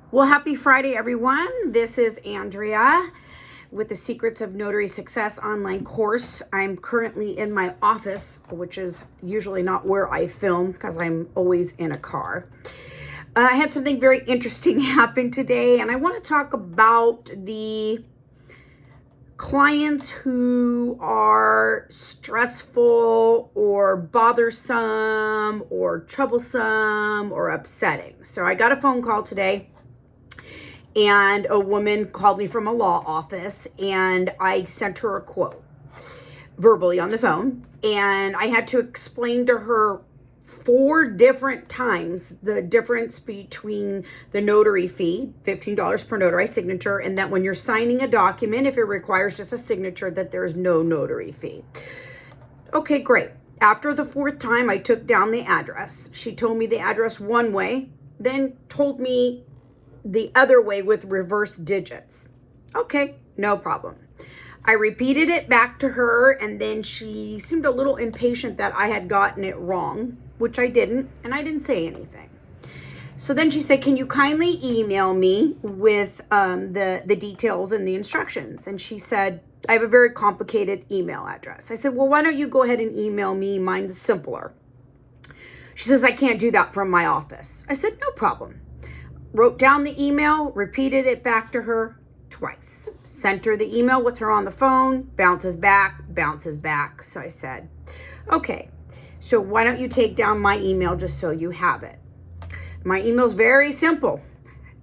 Well, happy Friday, everyone. This is Andrea with the Secrets of Notary Success online course. I'm currently in my office, which is usually not where I film because I'm always in a car. I had something very interesting happen today, and I want to talk about the clients who are stressful or bothersome or troublesome or upsetting. So I got a phone call today, and a woman called me from a law office, and I sent her a quote verbally on the phone, and I had to explain to her 4 different times the difference between the notary fee, $15 per notarized signature, and that when you're signing a document, if it requires just a signature, that there's no notary fee. Okay, great. After the 4th time, I took down the address. She told me the address one way, then told me the other way with reverse digits. Okay, no problem. I repeated it back to her, and then she seemed a little impatient that I had gotten it wrong, which I didn't, and I didn't say anything. So then she said, can you kindly email me with the details and the instructions? And she said, I have a very complicated email address. I said, well, why don't you go ahead and email me? Mine's simpler. She says, I can't do that from my office. I said, no problem. Wrote down the email, repeated it back to her twice. Sent her the email with her on the phone, bounces back. So I said, okay, so why don't you take down my email just so you have it? My email's very simple,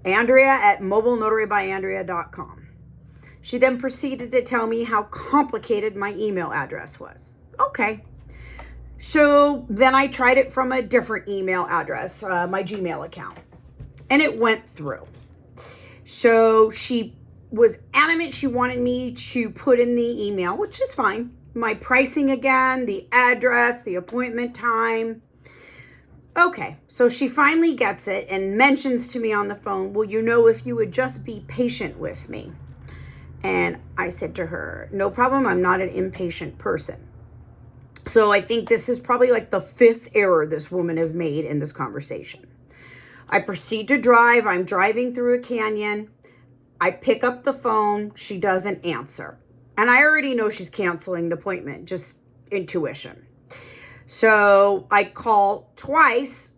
Andrea@mobilenotarybyandrea.com. She then proceeded to tell me how complicated my email address was. Okay. So then I tried it from a different email address, my Gmail account. And it went through. So she was adamant she wanted me to put in the email, which is fine. My pricing again, the address, the appointment time. Okay, so she finally gets it and mentions to me on the phone, well, if you would just be patient with me. And I said to her, no problem, I'm not an impatient person. So I think this is probably like the 5th error this woman has made in this conversation. I proceed to drive. I'm driving through a canyon. I pick up the phone. She doesn't answer. And I already know she's canceling the appointment, just intuition. So I call twice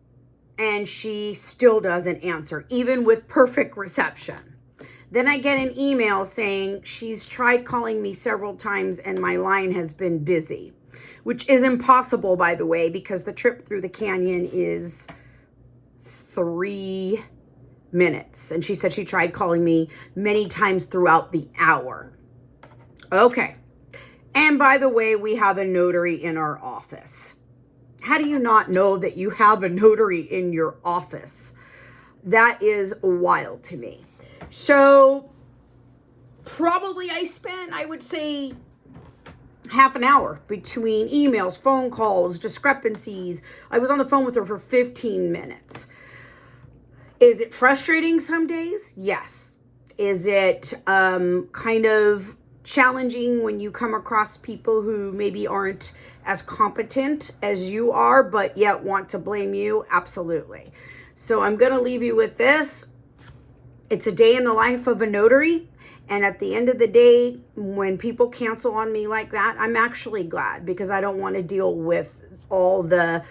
and she still doesn't answer, even with perfect reception. Then I get an email saying she's tried calling me several times and my line has been busy, which is impossible, by the way, because the trip through the canyon is 3 minutes. And she said she tried calling me many times throughout the hour. Okay. And by the way, we have a notary in our office. How do you not know that you have a notary in your office? That is wild to me. So probably I would say, half an hour between emails, phone calls, discrepancies. I was on the phone with her for 15 minutes. Is it frustrating some days? Yes. Is it kind of challenging when you come across people who maybe aren't as competent as you are, but yet want to blame you? Absolutely. So I'm going to leave you with this. It's a day in the life of a notary. And at the end of the day, when people cancel on me like that, I'm actually glad, because I don't want to deal with all the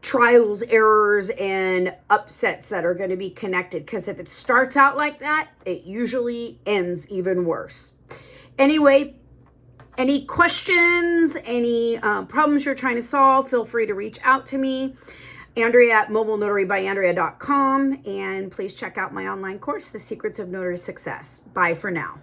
trials, errors, and upsets that are going to be connected. Because if it starts out like that, it usually ends even worse. Anyway, any questions, any problems you're trying to solve, feel free to reach out to me, Andrea@mobilenotarybyandrea.com, and please check out my online course, The Secrets of Notary Success. Bye for now.